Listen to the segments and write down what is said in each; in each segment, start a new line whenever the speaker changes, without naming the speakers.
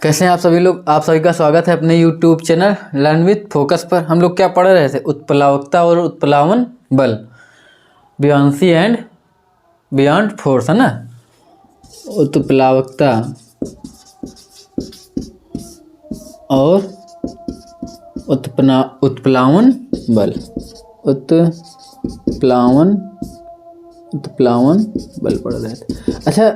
कैसे हैं आप सभी लोग। आप सभी का स्वागत है अपने YouTube channel learn with focus पर। हम लोग क्या पढ़ रहे थे? उत्प्लावकता और उत्प्लावन बल, बियॉन्सी एंड बियॉन्ड फोर्स, है ना। उत्प्लावकता और उत्प्लावन बल, उत्प्लावन बल पढ़ रहे थे। अच्छा,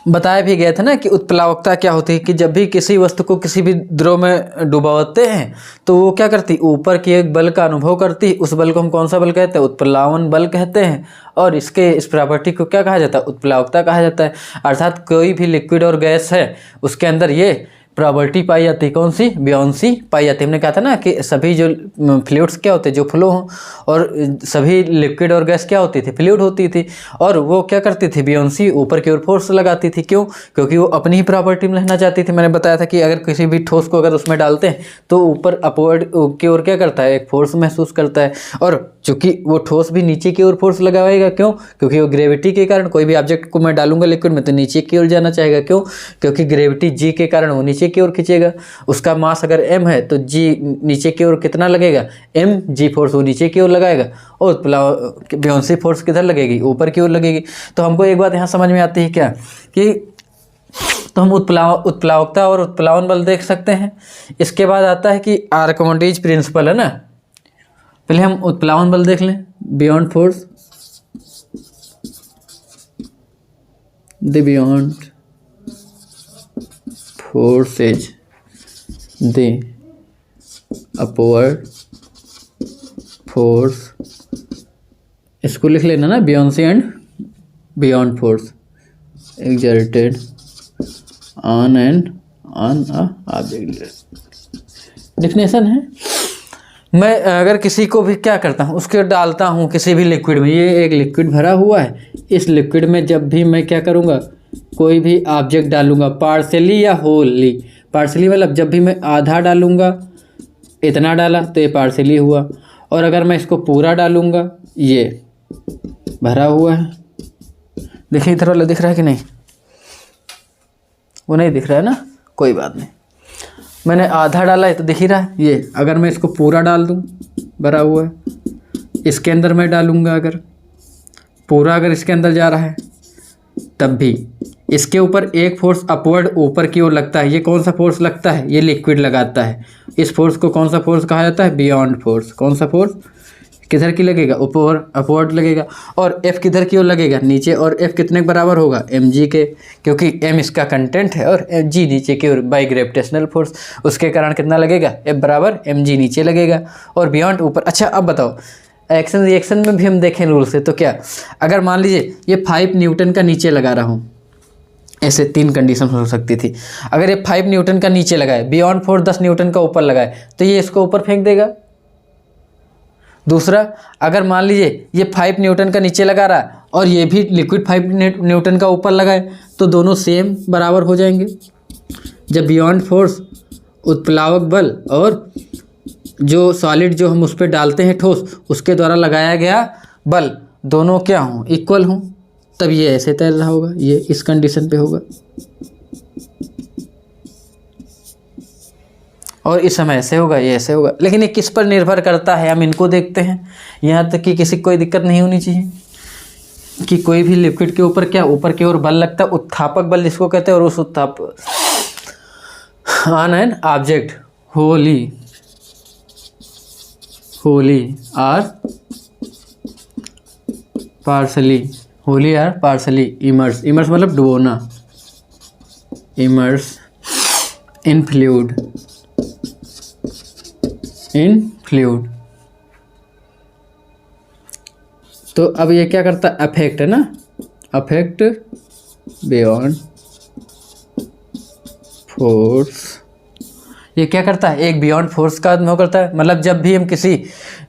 बताया भी गया था ना कि उत्प्लावकता क्या होती है कि जब भी किसी वस्तु को किसी भी द्रव में डुबाते हैं तो वो क्या करती, ऊपर की एक बल का अनुभव करती। उस बल को हम कौन सा बल कहते हैं? उत्प्लावन बल कहते हैं। और इस प्रॉपर्टी को क्या कहा जाता है? उत्प्लावकता कहा जाता है। अर्थात कोई भी लिक्विड और गैस है उसके अंदर ये प्रॉपर्टी पाई जाती है। कौन सी? बियॉन्सी पाई जाती है। हमने कहा था ना कि सभी जो फ्लूइड्स क्या होते हैं, जो फ्लो हों, और सभी लिक्विड और गैस क्या होती थी? फ्लूइड होती थी। और वो क्या करती थी? बियॉन्सी ऊपर की ओर फोर्स लगाती थी। क्यों? क्योंकि वो अपनी ही प्रॉपर्टी में रहना चाहती थी। मैंने बताया था कि अगर किसी भी ठोस को अगर उसमें डालते हैं तो ऊपर अपवर्ड की ओर क्या करता है? एक फोर्स महसूस करता है। और चूंकि वो ठोस भी नीचे की ओर फोर्स लगाएगा। क्यों? क्योंकि वो ग्रेविटी के कारण, कोई भी ऑब्जेक्ट को मैं डालूंगा लिक्विड में तो नीचे की ओर जाना चाहेगा। क्यों? क्योंकि ग्रेविटी जी के कारण वो नीचे की ओर खींचेगा। उसका मास अगर m है तो जी नीचे की ओर कितना लगेगा? m जी फोर्स वो नीचे की ओर लगाएगा। और बियॉन्सी फोर्स किधर लगेगी? ऊपर की ओर लगेगी। तो हमको एक बात यहाँ समझ में आती है क्या कि तो हम उत्प्लावकता और उत्प्लावन बल देख सकते हैं। इसके बाद आता है कि आर्किमिडीज प्रिंसिपल, है ना। पहले हम उत्प्लावन बल देख लें। Buoyant force, the buoyant forces, the upward force, इसको लिख लेना ना, buoyancy and buoyant force exerted on a object. Definition है, मैं अगर किसी को भी क्या करता हूँ, उसके डालता हूँ किसी भी लिक्विड में। ये एक लिक्विड भरा हुआ है। इस लिक्विड में जब भी मैं क्या करूँगा, कोई भी ऑब्जेक्ट डालूंगा, पार्शली या होली। पार्शली मतलब जब भी मैं आधा डालूंगा, इतना डाला तो ये पार्शली हुआ। और अगर मैं इसको पूरा डालूंगा, ये भरा हुआ है। देखिए इधर वाला दिख रहा है कि नहीं? वो नहीं दिख रहा है ना, कोई बात नहीं। मैंने आधा डाला है तो दिख ही रहा है ये। अगर मैं इसको पूरा डाल दूं, भरा हुआ है, इसके अंदर मैं डालूंगा, अगर पूरा अगर इसके अंदर जा रहा है तब भी इसके ऊपर एक फोर्स अपवर्ड ऊपर की ओर लगता है। ये कौन सा फोर्स लगता है? ये लिक्विड लगाता है। इस फोर्स को कौन सा फोर्स कहा जाता है? Beyond force. कौन सा फोर्स? किधर की लगेगा? ऊपर अपवर्ड लगेगा। और F किधर की ओर लगेगा? नीचे। और F कितने के बराबर होगा? mg के, क्योंकि m इसका कंटेंट है और g नीचे की ओर बाई ग्रेविटेशनल फोर्स। उसके कारण कितना लगेगा? F बराबर mg नीचे लगेगा और बियॉन्ड ऊपर। अच्छा, अब बताओ, एक्शन रिएक्शन में भी हम देखें रूल से तो क्या, अगर मान लीजिए ये 5 न्यूटन का नीचे लगा रहा हूँ, ऐसे 3 कंडीशन हो सकती थी। अगर ये 5 न्यूटन का नीचे लगाए, बियॉन्ड फोर्स 10 न्यूटन का ऊपर लगाए, तो ये इसको ऊपर फेंक देगा। दूसरा, अगर मान लीजिए ये 5 न्यूटन का नीचे लगा रहा है और ये भी लिक्विड 5 न्यूटन का ऊपर लगाए, तो दोनों सेम बराबर हो जाएंगे। जब बियॉन्ड फोर्स, उत्प्लावक बल, और जो सॉलिड जो हम उस पर डालते हैं ठोस, उसके द्वारा लगाया गया बल, दोनों क्या हों? इक्वल हों, तब ये ऐसे तैर रहा होगा। ये इस कंडीशन पे होगा और इस समय ऐसे होगा, ये ऐसे होगा। लेकिन ये किस पर निर्भर करता है, हम इनको देखते हैं। यहाँ तक कि किसी को कोई दिक्कत नहीं होनी चाहिए कि कोई भी लिक्विड के ऊपर क्या, ऊपर की ओर बल लगता है, उत्थापक बल जिसको कहते हैं। और उस on an object wholly or partially immerse मतलब डुबोना, इमर्स इन फ्लूइड तो अब ये क्या करता है? अफेक्ट, है ना, अफेक्ट बियॉन्ड फोर्स। ये क्या करता है? एक बियॉन्ड फोर्स का अनुभव करता है। मतलब जब भी हम किसी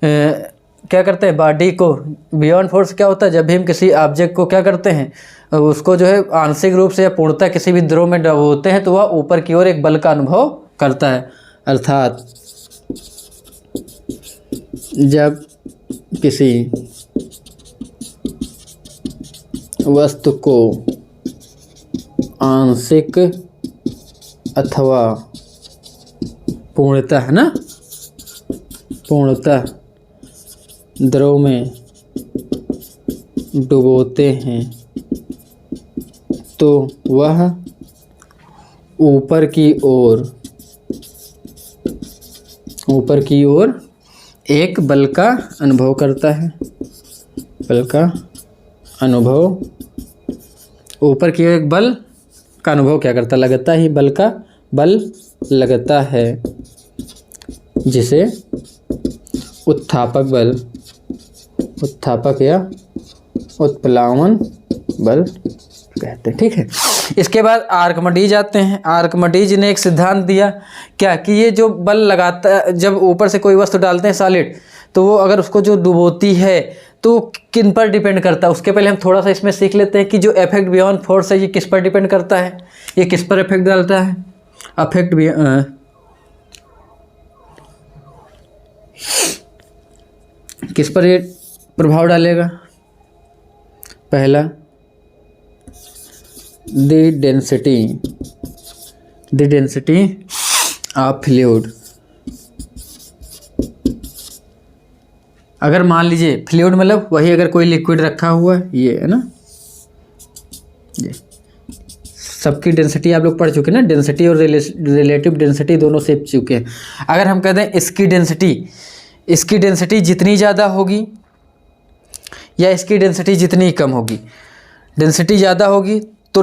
क्या करते हैं, बॉडी को, बियॉन्ड फोर्स क्या होता है? जब भी हम किसी ऑब्जेक्ट को क्या करते हैं, उसको जो है आंशिक रूप से या पूर्णतः किसी भी द्रव में डुबोते हैं, तो वह ऊपर की ओर एक बल का अनुभव करता है। अर्थात जब किसी वस्तु को आंशिक अथवा पूर्णतः, है ना, पूर्णतः द्रव में डुबोते हैं तो वह ऊपर की ओर एक बल का अनुभव करता है। बल का अनुभव, ऊपर की ओर एक बल का अनुभव क्या करता, लगता ही बल लगता है, जिसे उत्थापक या उत्प्लावन बल कहते हैं। ठीक है, इसके बाद आर्किमिडीज आते हैं। आर्किमिडीज ने एक सिद्धांत दिया क्या, कि ये जो बल लगाता है, जब ऊपर से कोई वस्तु डालते हैं सॉलिड, तो वो अगर उसको जो डुबोती है तो किन पर डिपेंड करता है। उसके पहले हम थोड़ा सा इसमें सीख लेते हैं कि जो इफेक्ट बियॉन्ड फोर्स है ये किस पर डिपेंड करता है, ये किस पर इफेक्ट डालता है। इफेक्ट किस पर ये प्रभाव डालेगा। पहला, द डेंसिटी ऑफ फ्लूइड। अगर मान लीजिए फ्लूइड मतलब वही, अगर कोई लिक्विड रखा हुआ है, ये है ना, ये सबकी डेंसिटी आप लोग पढ़ चुके हैं ना, डेंसिटी और रिलेटिव डेंसिटी दोनों सीख चुके हैं। अगर हम कहते हैं इसकी डेंसिटी जितनी ज़्यादा होगी या इसकी डेंसिटी जितनी कम होगी, डेंसिटी ज़्यादा होगी तो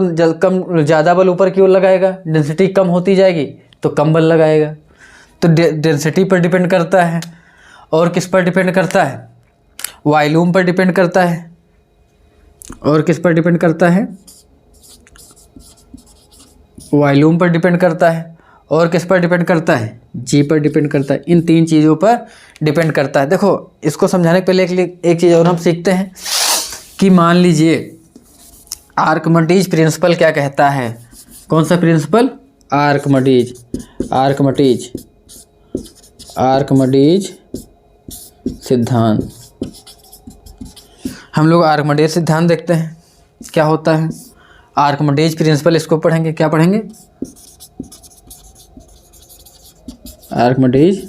ज़्यादा बल ऊपर की ओर लगाएगा, डेंसिटी कम होती जाएगी तो कम बल लगाएगा। तो डेंसिटी पर डिपेंड करता है। और किस पर डिपेंड करता है, वॉल्यूम पर डिपेंड करता है। और किस पर डिपेंड करता है, वॉल्यूम पर डिपेंड करता है। और किस पर डिपेंड करता है, जी पर डिपेंड करता है। इन तीन चीज़ों पर डिपेंड करता है। देखो, इसको समझाने के पहले एक चीज़ और हम सीखते हैं कि मान लीजिए आर्किमिडीज प्रिंसिपल क्या कहता है। कौन सा प्रिंसिपल, आर्किमिडीज सिद्धांत। हम लोग आर्किमिडीज सिद्धांत देखते हैं क्या होता है। आर्किमिडीज प्रिंसिपल, इसको पढ़ेंगे, क्या पढ़ेंगे, आर्किमिडीज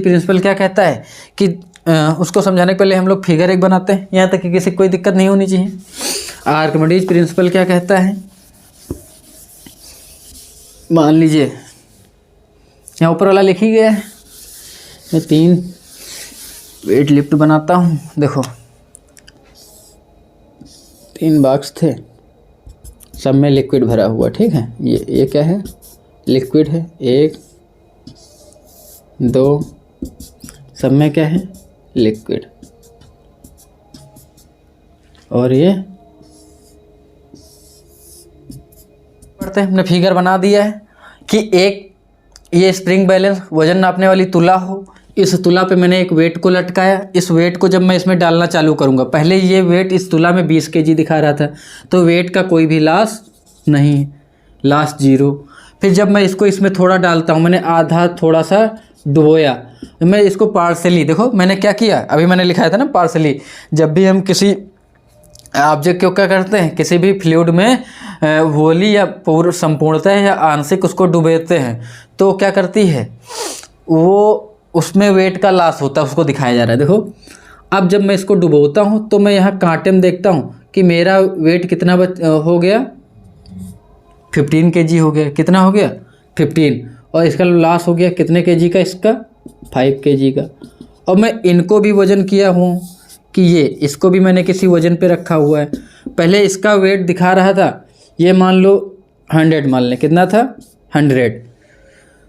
प्रिंसिपल क्या कहता है कि उसको समझाने के पहले हम लोग फिगर एक बनाते हैं, यहाँ तक कि किसी कोई दिक्कत नहीं होनी चाहिए। आर्किमिडीज प्रिंसिपल क्या कहता है, मान लीजिए यहाँ ऊपर वाला लिख ही गया है। मैं 3 वेट लिफ्ट बनाता हूँ। देखो 3 बॉक्स थे, सब में लिक्विड भरा हुआ। ठीक है, ये क्या है, लिक्विड है। 1 2, सब में क्या है, लिक्विड। और ये पढ़ते हैं, हमने फिगर बना दिया है कि एक ये स्प्रिंग बैलेंस वजन नापने वाली तुला हो, इस तुला पे मैंने एक वेट को लटकाया। इस वेट को जब मैं इसमें डालना चालू करूँगा, पहले ये वेट इस तुला में 20 kg दिखा रहा था, तो वेट का कोई भी लॉस नहीं, लॉस 0। फिर जब मैं इसको इसमें थोड़ा डालता हूँ, मैंने आधा थोड़ा सा डुबोया, मैं इसको पार्सली, देखो मैंने क्या किया, अभी मैंने लिखाया था ना पार्सली। जब भी हम किसी ऑब्जेक्ट को क्या करते हैं, किसी भी फ्लूइड में होली या पूर्ण संपूर्णतः या आंशिक उसको डुबोते हैं, तो क्या करती है वो, उसमें वेट का लॉस होता है, उसको दिखाया जा रहा है। देखो अब जब मैं इसको डुबोता हूँ तो मैं यहाँ कांटे में देखता हूँ कि मेरा वेट कितना हो गया, 15 kg हो गया। कितना हो गया, 15। और इसका लॉस हो गया कितने kg का, इसका 5 kg का। और मैं इनको भी वजन किया हूँ कि ये, इसको भी मैंने किसी वजन पे रखा हुआ है। पहले इसका वेट दिखा रहा था, ये मान लो 100 मान लें, कितना था 100,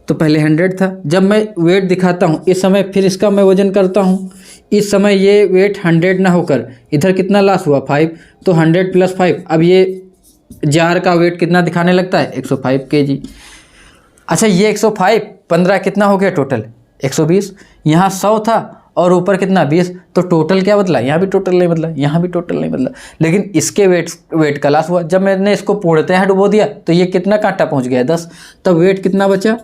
तो पहले 100 था। जब मैं वेट दिखाता हूँ इस समय, फिर इसका मैं वजन करता हूँ, इस समय ये वेट 100 ना होकर इधर कितना लॉस हुआ 5, तो 100 + 5, अब ये जार का वेट कितना दिखाने लगता है 105 kg। अच्छा ये 105 15 कितना हो गया टोटल 120, यहाँ 100 था और ऊपर कितना 20, तो टोटल क्या बदला, यहाँ भी टोटल नहीं बदला, यहाँ भी टोटल नहीं बदला, लेकिन इसके वेट का लॉस हुआ। जब मैंने इसको पूर्णतः डुबो दिया तो ये कितना कांटा पहुँच गया 10, तब वेट कितना बचा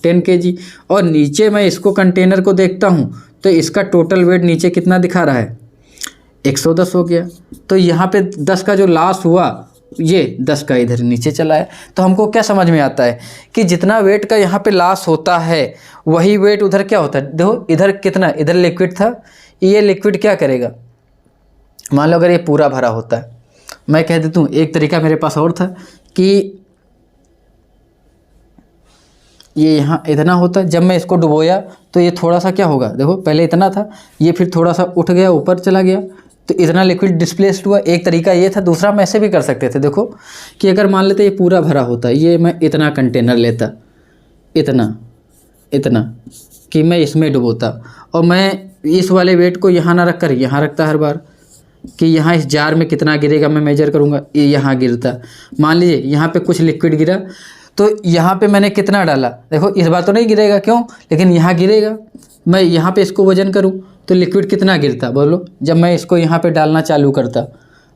10 kg। और नीचे मैं इसको कंटेनर को देखता हूँ तो इसका टोटल वेट नीचे कितना दिखा रहा है 110 हो गया। तो यहाँ पे 10 का जो लॉस हुआ ये 10 का इधर नीचे चला है। तो हमको क्या समझ में आता है कि जितना वेट का यहाँ पे लॉस होता है वही वेट उधर क्या होता है। देखो इधर कितना, इधर लिक्विड था, ये लिक्विड क्या करेगा, मान लो अगर ये पूरा भरा होता है, मैं कह देता हूँ एक तरीका मेरे पास और था कि ये यहाँ इतना होता, जब मैं इसको डुबोया तो ये थोड़ा सा क्या होगा, देखो पहले इतना था, ये फिर थोड़ा सा उठ गया ऊपर चला गया, तो इतना लिक्विड डिस्प्लेस्ड हुआ। एक तरीका ये था। दूसरा हम ऐसे भी कर सकते थे, देखो कि अगर मान लेते ये पूरा भरा होता, ये मैं इतना कंटेनर लेता, इतना कि मैं इसमें डुबोता, और मैं इस वाले वेट को यहाँ ना रख कर यहाँ रखता हर बार कि यहाँ इस जार में कितना गिरेगा मैं मेजर करूँगा, ये यहाँ गिरता। मान लीजिए यहाँ पे कुछ लिक्विड गिरा, तो यहाँ पे मैंने कितना डाला, देखो इस बार तो नहीं गिरेगा, क्यों, लेकिन यहाँ गिरेगा। मैं यहाँ पे इसको वजन करूँ तो लिक्विड कितना गिरता, बोलो। जब मैं इसको यहाँ पे डालना चालू करता,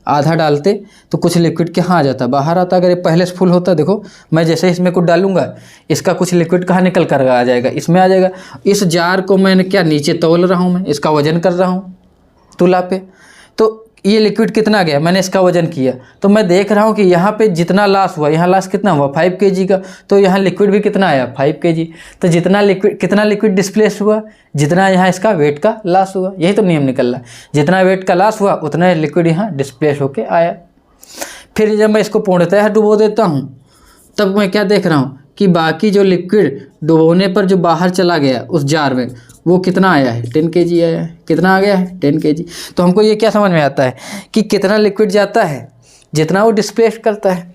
आधा डालते तो कुछ लिक्विड कहाँ आ जाता, बाहर आता। अगर ये पहले से फुल होता, देखो मैं जैसे इसमें कुछ डालूंगा, इसका कुछ लिक्विड कहाँ निकल कर आ जाएगा, इसमें आ जाएगा। इस जार को मैंने क्या नीचे तौल रहा हूँ, मैं इसका वजन कर रहा हूँ तुला पे, तो ये लिक्विड कितना गया, मैंने इसका वजन किया, तो मैं देख रहा हूँ कि यहाँ पे जितना लॉस हुआ, यहाँ लॉस कितना हुआ 5 kg का, तो यहाँ लिक्विड भी कितना आया 5 kg। तो जितना लिक्विड, कितना लिक्विड डिस्प्लेस हुआ, जितना यहाँ इसका वेट का लॉस हुआ। यही तो नियम निकल रहा है, जितना वेट का लॉस हुआ उतना लिक्विड यहाँ डिस्प्लेस होके आया। फिर जब मैं इसको पूर्णतः डुबो देता हूँ, तब मैं क्या देख रहा हूँ कि बाकी जो लिक्विड डुबोने पर जो बाहर चला गया उस जार में, वो कितना आया है 10 kg आया है। कितना आ गया है 10 kg। तो हमको ये क्या समझ में आता है कि कितना लिक्विड जाता है, जितना वो डिस्प्लेस करता है।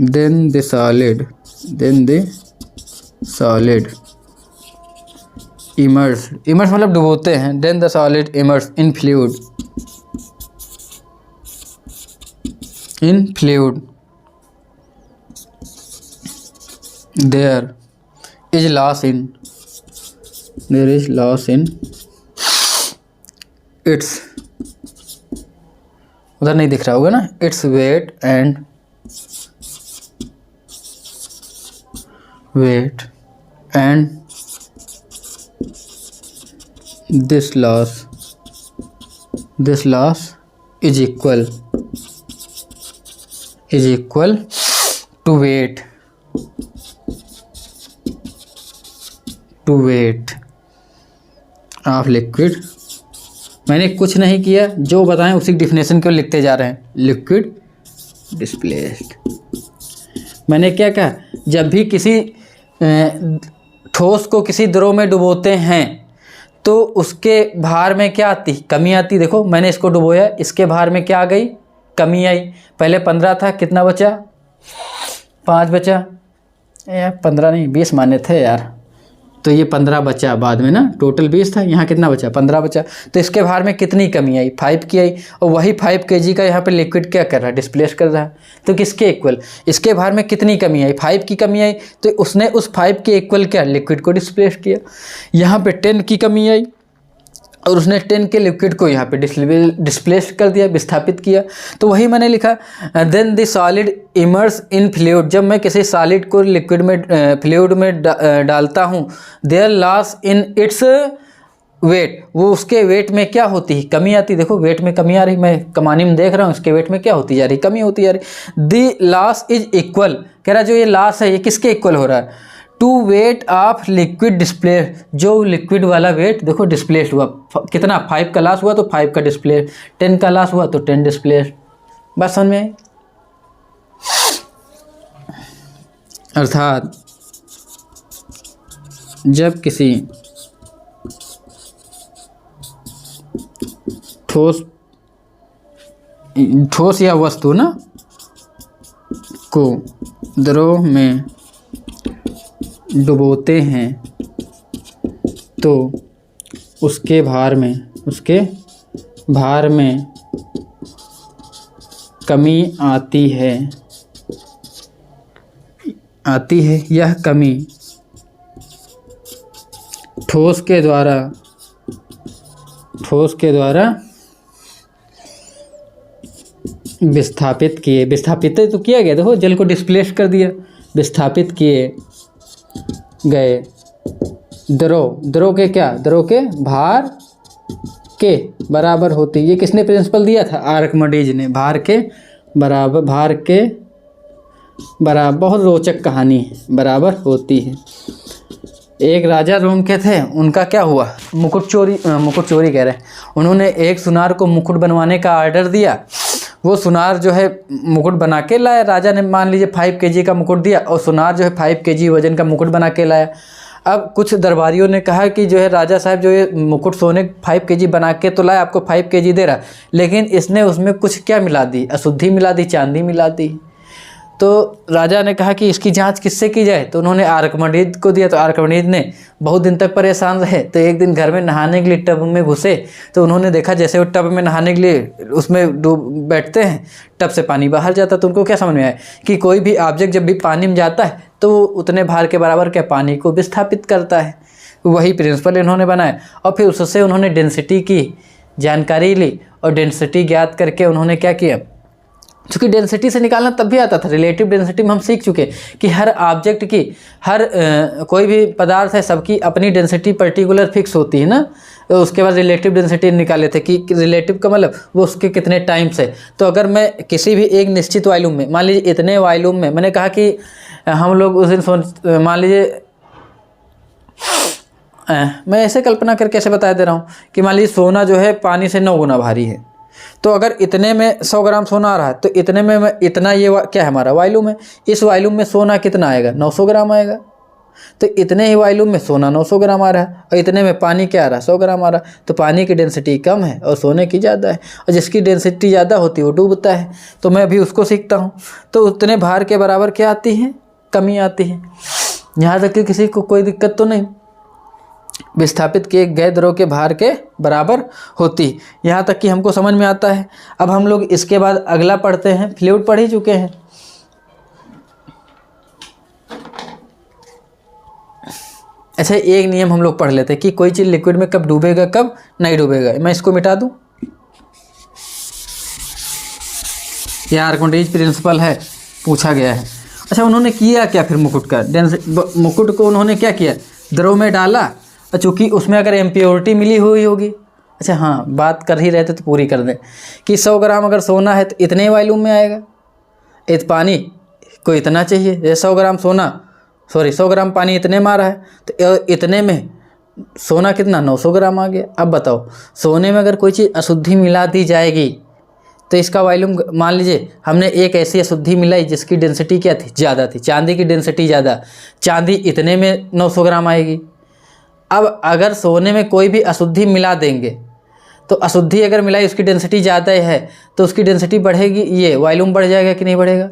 then the solid immerse मतलब डुबोते हैं। then the solid immerse in fluid there is loss in its, उधर नहीं दिख रहा होगा ना, its weight and this loss is equal to weight of liquid. मैंने कुछ नहीं किया, जो बताएं उसी डिफिनेशन को लिखते जा रहे हैं, लिक्विड डिस्प्लेस्ड। मैंने क्या कहा, जब भी किसी ठोस को किसी द्रव में डुबोते हैं तो उसके भार में क्या आती, कमी आती। देखो मैंने इसको डुबोया, इसके भार में क्या आ गई, कमी आई। पहले 15 था, कितना बचा 5 बचा, यार 15 नहीं 20 माने थे यार, तो ये 15 बचा बाद में ना, टोटल 20 था, यहाँ कितना बचा 15 बचा। तो इसके भार में कितनी कमी आई 5 की आई, और वही 5 kg का यहाँ पे लिक्विड क्या कर रहा है, डिस्प्लेस कर रहा है। तो किसके इक्वल, इसके भार में कितनी कमी आई 5 की कमी आई, तो उसने उस 5 के इक्वल क्या लिक्विड को डिस्प्लेस किया। यहाँ पे 10 की कमी आई और उसने 10 के लिक्विड को यहाँ पे डिस्प्लेस कर दिया, विस्थापित किया। तो वही मैंने लिखा, then the solid immerse in fluid. जब मैं किसी सॉलिड को लिक्विड में फ्लूइड में डालता हूँ, there loss in its weight, वो उसके वेट में क्या होती है, कमी आती। देखो वेट में कमी आ रही, मैं कमानी में देख रहा हूँ, इसके वेट में क्या होती जा रही, कमी होती जा रही। द लॉस इज इक्वल, कह रहा जो ये लॉस है ये किसके इक्वल हो रहा है, to weight of liquid displace. जो लिक्विड वाला वेट देखो डिस्प्लेस हुआ, कितना 5 का लॉस हुआ तो 5 का डिस्प्लेस, 10 का लॉस हुआ तो 10 डिस्प्लेस। बात समझ में आई। अर्थात जब किसी ठोस या वस्तु ना को द्रव में डुबोते हैं तो उसके भार में कमी आती है। यह कमी ठोस के द्वारा विस्थापित तो किया गया, देखो जल को डिस्प्लेस कर दिया, विस्थापित किए गए द्रव के क्या, द्रव के भार के बराबर होती है। ये किसने प्रिंसिपल दिया था? आर्किमिडीज ने। भार के बराबर बहुत रोचक कहानी है, बराबर होती है। एक राजा रोम के थे, उनका क्या हुआ, मुकुट चोरी कह रहे हैं। उन्होंने एक सुनार को मुकुट बनवाने का आर्डर दिया। वो सुनार जो है मुकुट बना के लाया। राजा ने मान लीजिए 5 kg का मुकुट दिया और सुनार जो है 5 kg वजन का मुकुट बना के लाया। अब कुछ दरबारियों ने कहा कि जो है राजा साहब जो ये मुकुट सोने 5 kg बना के तो लाया, आपको 5 kg दे रहा, लेकिन इसने उसमें कुछ क्या मिला दी, अशुद्धि मिला दी, चांदी मिला दी। तो राजा ने कहा कि इसकी जांच किससे की जाए, तो उन्होंने आर्किमिडीज को दिया। तो आर्किमिडीज ने बहुत दिन तक परेशान रहे। तो एक दिन घर में नहाने के लिए टब में घुसे, तो उन्होंने देखा जैसे वो टब में नहाने के लिए उसमें डूब बैठते हैं, टब से पानी बाहर जाता। तो उनको क्या समझ में आया कि कोई भी ऑब्जेक्ट जब भी पानी में जाता है तो वो उतने भार के बराबर क्या पानी को विस्थापित करता है। वही प्रिंसिपल इन्होंने बनाया और फिर उससे उन्होंने डेंसिटी की जानकारी ली और डेंसिटी ज्ञात करके उन्होंने क्या किया, चूँकि डेंसिटी से निकालना तब भी आता था। रिलेटिव डेंसिटी में हम सीख चुके कि हर ऑब्जेक्ट की, हर कोई भी पदार्थ है, सबकी अपनी डेंसिटी पर्टिकुलर फिक्स होती है ना। तो उसके बाद रिलेटिव डेंसिटी निकाले थे कि रिलेटिव का मतलब वो उसके कितने टाइम से। तो अगर मैं किसी भी एक निश्चित वॉल्यूम में, मान लीजिए इतने वॉल्यूम में, मैंने कहा कि हम लोग उस दिन मान लीजिए मैं ऐसे कल्पना करके ऐसे बता दे रहा हूँ कि मान लीजिए सोना जो है पानी से 9 गुना भारी है। तो अगर इतने में 100 ग्राम सोना आ रहा है तो इतने में इतना ये क्या है हमारा वॉल्यूम है। इस वॉल्यूम में सोना कितना आएगा, 900 ग्राम आएगा। तो इतने ही वॉल्यूम में सोना 900 ग्राम आ रहा है और इतने में पानी क्या आ रहा है, 100 ग्राम आ रहा है। तो पानी की डेंसिटी कम है और सोने की ज़्यादा है, और जिसकी डेंसिटी ज़्यादा होती है वो डूबता है। तो मैं भी उसको सीखता हूँ। तो उतने भार के बराबर क्या आती है, कमी आती है। यहाँ तक कि किसी को कोई दिक्कत तो नहीं, विस्थापित किए गए द्रव के भार के बराबर होती। यहाँ तक कि हमको समझ में आता है। अब हम लोग इसके बाद अगला पढ़ते हैं। फ्लूइड पढ़ ही चुके हैं। अच्छा, एक नियम हम लोग पढ़ लेते हैं कि कोई चीज़ लिक्विड में कब डूबेगा कब नहीं डूबेगा। मैं इसको मिटा दूं, यह आर्किमिडीज प्रिंसिपल है, पूछा गया है। अच्छा, उन्होंने किया क्या फिर मुकुट का, मुकुट को उन्होंने क्या किया, द्रव में डाला। चूँकि उसमें अगर इम्प्योरिटी मिली हुई होगी, अच्छा हाँ बात कर ही रहे थे तो पूरी कर दें कि 100 ग्राम अगर सोना है तो इतने वॉल्यूम में आएगा, पानी को इतना चाहिए। जैसे 100 ग्राम सोना 100 ग्राम पानी इतने में आ रहा है तो इतने में सोना कितना 900 ग्राम आ गया। अब बताओ, सोने में अगर कोई चीज़ अशुद्धि मिला दी जाएगी तो इसका वॉल्यूम, मान लीजिए हमने एक ऐसी अशुद्धि मिलाई जिसकी डेंसिटी क्या थी, ज़्यादा थी, चांदी की डेंसिटी ज़्यादा, चांदी इतने में 900 ग्राम आएगी। अब अगर सोने में कोई भी अशुद्धि मिला देंगे तो अशुद्धि अगर मिलाई उसकी डेंसिटी ज़्यादा है तो उसकी डेंसिटी बढ़ेगी, ये वॉल्यूम बढ़ जाएगा कि नहीं बढ़ेगा।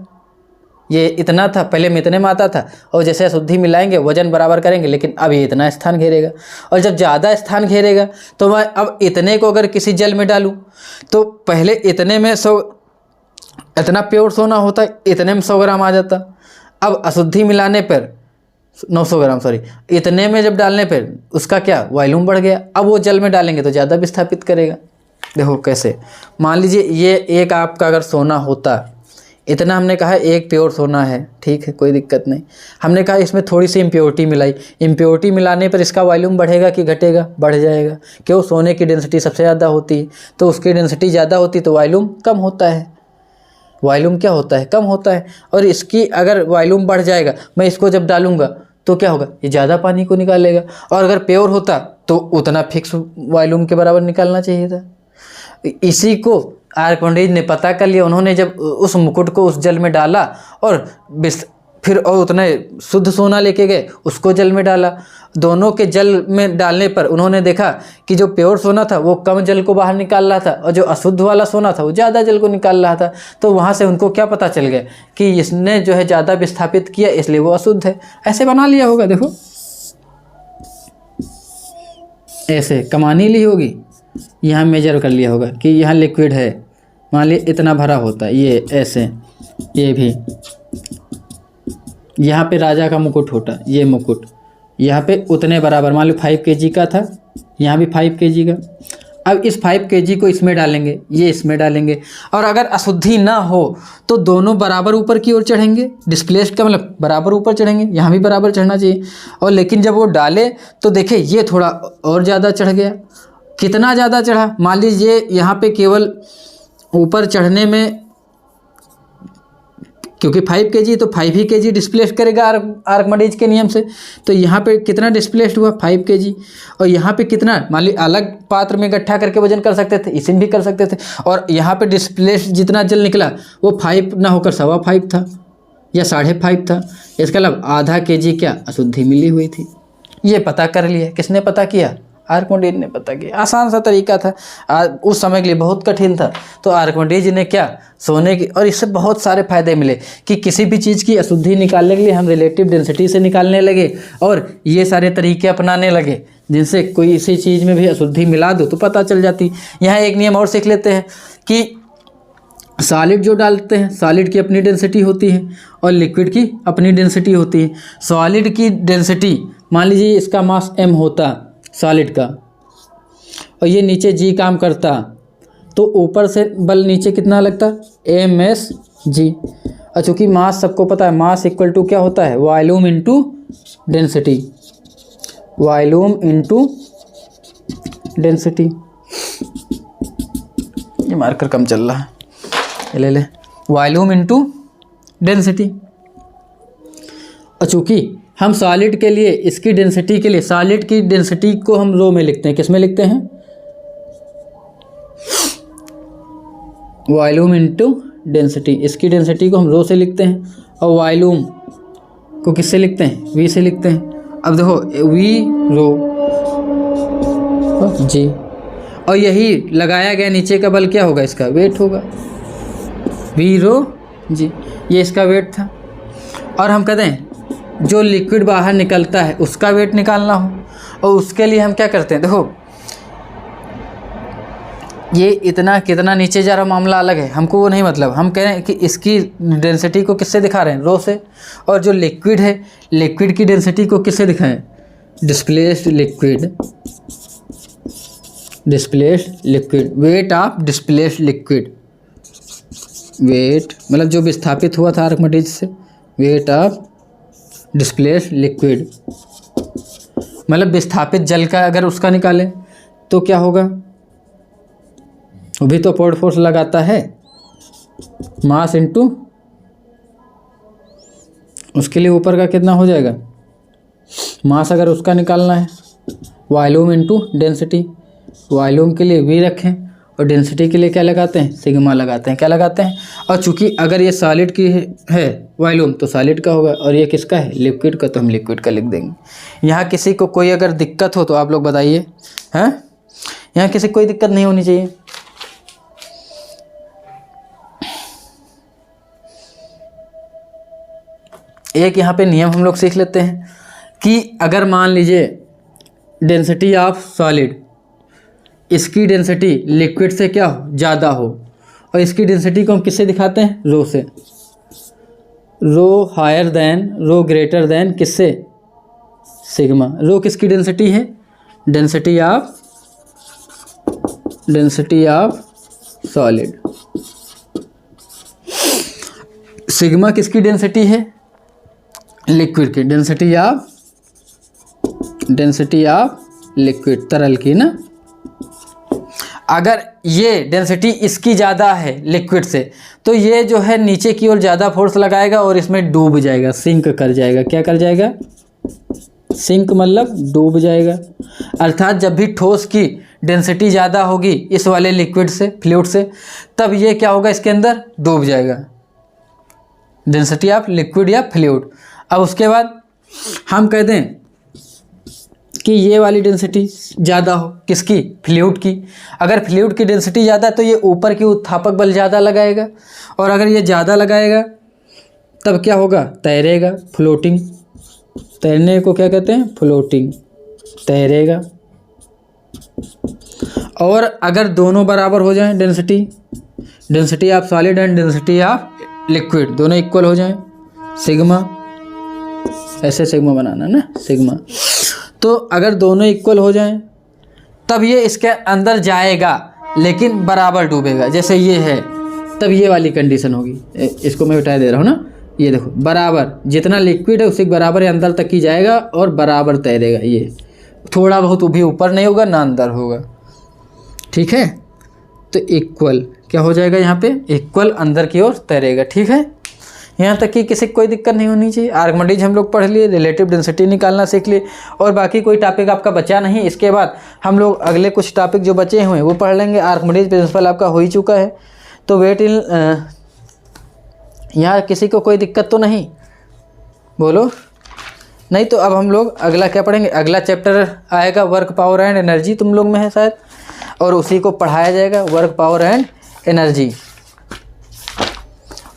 ये इतना था पहले में इतने में आता था, और जैसे अशुद्धि मिलाएंगे वजन बराबर करेंगे, लेकिन अब ये इतना स्थान घेरेगा। और जब ज़्यादा स्थान घेरेगा तो मैं अब इतने को अगर किसी जल में डालूँ तो पहले इतने में 100, इतना प्योर सोना होता है, इतने में 100 ग्राम आ जाता। अब अशुद्धि मिलाने पर 900 ग्राम इतने में जब डालने पर उसका क्या वॉल्यूम बढ़ गया। अब वो जल में डालेंगे तो ज़्यादा विस्थापित करेगा। देखो कैसे, मान लीजिए ये एक आपका अगर सोना होता, इतना हमने कहा एक प्योर सोना है, ठीक है कोई दिक्कत नहीं। हमने कहा इसमें थोड़ी सी इम्प्योरिटी मिलाई, इम्प्योरिटी मिलाने पर इसका वॉल्यूम बढ़ेगा कि घटेगा, बढ़ जाएगा। क्यों, सोने की डेंसिटी सबसे ज़्यादा होती है, तो उसकी डेंसिटी ज़्यादा होती तो वॉल्यूम कम होता है। वॉल्यूम क्या होता है, कम होता है। और इसकी अगर वॉल्यूम बढ़ जाएगा, मैं इसको जब डालूंगा तो क्या होगा, ये ज़्यादा पानी को निकालेगा। और अगर प्योर होता तो उतना फिक्स वॉल्यूम के बराबर निकालना चाहिए था। इसी को आर्किमिडीज ने पता कर लिया। उन्होंने जब उस मुकुट को उस जल में डाला और फिर और उतने शुद्ध सोना लेके गए, उसको जल में डाला। दोनों के जल में डालने पर उन्होंने देखा कि जो प्योर सोना था वो कम जल को बाहर निकाल रहा था, और जो अशुद्ध वाला सोना था वो ज़्यादा जल को निकाल रहा था। तो वहाँ से उनको क्या पता चल गया कि इसने जो है ज़्यादा विस्थापित किया इसलिए वो अशुद्ध है। ऐसे बना लिया होगा, देखो ऐसे कमानी ली होगी, यहाँ मेजर कर लिया होगा कि यहाँ लिक्विड है, मान लीजिए इतना भरा होता है, ये ऐसे, ये भी यहाँ पे राजा का मुकुट होता, ये मुकुट यहाँ पे उतने बराबर, मान लो 5 kg का था, यहाँ भी 5 kg का। अब इस 5 kg को इसमें डालेंगे, ये इसमें डालेंगे, और अगर अशुद्धि ना हो तो दोनों बराबर ऊपर की ओर चढ़ेंगे। डिस्प्लेस्ड का मतलब बराबर ऊपर चढ़ेंगे, यहाँ भी बराबर चढ़ना चाहिए। और लेकिन जब वो डाले तो देखे ये थोड़ा और ज़्यादा चढ़ गया, कितना ज़्यादा चढ़ा, मान लीजिए यहाँ पे केवल ऊपर चढ़ने में, क्योंकि 5 kg तो 5 ही kg डिस्प्लेस करेगा आर्किमिडीज के नियम से, तो यहाँ पे कितना डिस्प्लेस्ड हुआ 5 kg। और यहाँ पे कितना, मान ली अलग पात्र में इकट्ठा करके वजन कर सकते थे, इसी में भी कर सकते थे, और यहाँ पे डिस्प्लेस जितना जल निकला वो 5 ना होकर 5.25 था या 5.5 था। इसका मतलब आधा kg क्या अशुद्धि मिली हुई थी। ये पता कर लिया, किसने पता किया, आर्किमिडीज ने पता किया। आसान सा तरीका था, उस समय के लिए बहुत कठिन था। तो आर्किमिडीज ने क्या, सोने की, और इससे बहुत सारे फायदे मिले कि किसी भी चीज़ की अशुद्धि निकालने के लिए हम रिलेटिव डेंसिटी से निकालने लगे, और ये सारे तरीके अपनाने लगे जिनसे कोई इसी चीज़ में भी अशुद्धि मिला दो तो पता चल जाती। यहाँ एक नियम और सीख लेते हैं कि सॉलिड जो डालते हैं, सॉलिड की अपनी डेंसिटी होती है और लिक्विड की अपनी डेंसिटी होती है। सॉलिड की डेंसिटी, मान लीजिए इसका मास m होता सॉलिड का, और ये नीचे g काम करता, तो ऊपर से बल नीचे कितना लगता, msg। और चूँकि मास सबको पता है, मास इक्वल टू क्या होता है, volume into density, volume into density. ये मार्कर कम चल रहा है, ये ले ले, वॉल्यूम इंटू डेंसिटी। और चूँकि हम सॉलिड के लिए, इसकी डेंसिटी के लिए, सॉलिड की डेंसिटी को हम रो में लिखते हैं, किस में लिखते हैं, वॉल्यूम इनटू डेंसिटी। इसकी डेंसिटी को हम रो से लिखते हैं, और वॉल्यूम को किससे लिखते हैं, वी से लिखते हैं। अब देखो वी रो जी, और यही लगाया गया नीचे का बल क्या होगा, इसका वेट होगा, वी रो जी, ये इसका वेट था। और हम कहते हैं जो लिक्विड बाहर निकलता है उसका वेट निकालना हो, और उसके लिए हम क्या करते हैं, देखो ये इतना कितना नीचे जा रहा मामला अलग है, हमको वो नहीं मतलब, हम कह रहे हैं कि इसकी डेंसिटी को किससे दिखा रहे हैं, रो से। और जो लिक्विड है, लिक्विड की डेंसिटी को किससे दिखाएं, displaced liquid, displaced liquid, weight of displaced liquid, weight मतलब जो विस्थापित हुआ था आर्किमिडीज से, वेट ऑफ डिस्प्लेस्ड लिक्विड, मतलब विस्थापित जल का अगर उसका निकालें तो क्या होगा, वो भी तो अपवर्ड फोर्स लगाता है, मास इनटू, उसके लिए ऊपर का कितना हो जाएगा, मास अगर उसका निकालना है, वॉल्यूम इनटू डेंसिटी। वॉल्यूम के लिए वी रखें और डेंसिटी के लिए क्या लगाते हैं, सिग्मा लगाते हैं, क्या लगाते हैं। और चूंकि अगर ये सॉलिड की है वॉल्यूम तो सॉलिड का होगा, और ये किसका है, लिक्विड का, तो हम लिक्विड का लिख देंगे। यहाँ किसी को कोई अगर दिक्कत हो तो आप लोग बताइए, हैं, यहाँ किसी को कोई दिक्कत नहीं होनी चाहिए। एक यहाँ पे नियम हम लोग सीख लेते हैं कि अगर मान लीजिए डेंसिटी ऑफ सॉलिड, इसकी डेंसिटी लिक्विड से क्या हो, ज़्यादा हो, और इसकी डेंसिटी को हम किससे दिखाते हैं, रो से, रो हायर देन, रो ग्रेटर देन किससे, सिग्मा। रो किसकी डेंसिटी है, डेंसिटी ऑफ सॉलिड। सिग्मा किसकी डेंसिटी है, लिक्विड की, डेंसिटी ऑफ लिक्विड, तरल की ना। अगर ये डेंसिटी इसकी ज़्यादा है लिक्विड से, तो ये जो है नीचे की ओर ज़्यादा फोर्स लगाएगा और इसमें डूब जाएगा, सिंक कर जाएगा। क्या कर जाएगा, सिंक मतलब डूब जाएगा। अर्थात जब भी ठोस की डेंसिटी ज़्यादा होगी इस वाले लिक्विड से, फ्लूइड से, तब ये क्या होगा, इसके अंदर डूब जाएगा, डेंसिटी ऑफ लिक्विड या फ्लूइड। अब उसके बाद हम कह दें कि ये वाली डेंसिटी ज़्यादा हो, किसकी, फ्लूइड की। अगर फ्लूइड की डेंसिटी ज़्यादा है तो ये ऊपर की उत्थापक बल ज़्यादा लगाएगा, और अगर ये ज़्यादा लगाएगा तब क्या होगा, तैरेगा, फ्लोटिंग। तैरने को क्या कहते हैं, फ्लोटिंग, तैरेगा। और अगर दोनों बराबर हो जाएं, density of solid and density of liquid दोनों इक्वल हो जाएं, सिग्मा, ऐसे सिग्मा बनाना ना, सिग्मा। तो अगर दोनों इक्वल हो जाएं तब ये इसके अंदर जाएगा लेकिन बराबर डूबेगा, जैसे ये है, तब ये वाली कंडीशन होगी। इसको मैं बता दे रहा हूँ ना, ये देखो, बराबर जितना लिक्विड है उसी के बराबर अंदर तक ही जाएगा और बराबर तैरेगा। ये थोड़ा बहुत भी ऊपर नहीं होगा ना अंदर होगा, ठीक है। तो इक्वल क्या हो जाएगा यहाँ पे, इक्वल अंदर की ओर तैरेगा। ठीक है, यहाँ तक कि किसी को कोई दिक्कत नहीं होनी चाहिए। आर्कमिडीज हम लोग पढ़ लिए, रिलेटिव डेंसिटी निकालना सीख लिए, और बाकी कोई टॉपिक आपका बचा नहीं। इसके बाद हम लोग अगले कुछ टॉपिक जो बचे हुए हैं वो पढ़ लेंगे। आर्कमिडीज प्रिंसिपल आपका हो ही चुका है, तो वेट इन, यहाँ किसी को कोई दिक्कत तो नहीं, बोलो नहीं। तो अब हम लोग अगला क्या पढ़ेंगे, अगला चैप्टर आएगा वर्क पावर एंड एनर्जी, तुम लोग में है शायद, और उसी को पढ़ाया जाएगा, work power and energy.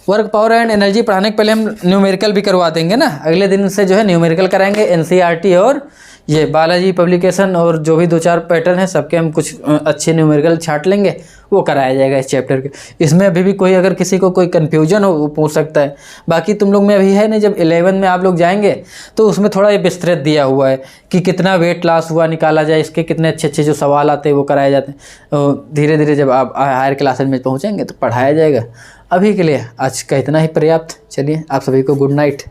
Work power and energy पढ़ाने के पहले हम न्यूमेरिकल भी करवा देंगे ना, अगले दिन से जो है न्यूमेरिकल कराएंगे। एनसीईआरटी और ये बालाजी पब्लिकेशन और जो भी 2-4 पैटर्न है सबके हम कुछ अच्छे न्यूमेरिकल छाट लेंगे, वो कराया जाएगा इस चैप्टर के। इसमें अभी भी कोई अगर किसी को कोई कन्फ्यूजन हो वो पूछ सकता है। बाकी तुम लोग में अभी है नहीं, जब 11 में आप लोग जाएंगे तो उसमें थोड़ा ये विस्तृत दिया हुआ है कि कितना वेट लॉस हुआ निकाला जाए, इसके कितने अच्छे अच्छे जो सवाल आते हैं वो कराए जाते हैं। धीरे धीरे जब आप हायर क्लासेज में पहुँचेंगे तो पढ़ाया जाएगा। अभी के लिए आज का इतना ही पर्याप्त। चलिए, आप सभी को गुड नाइट।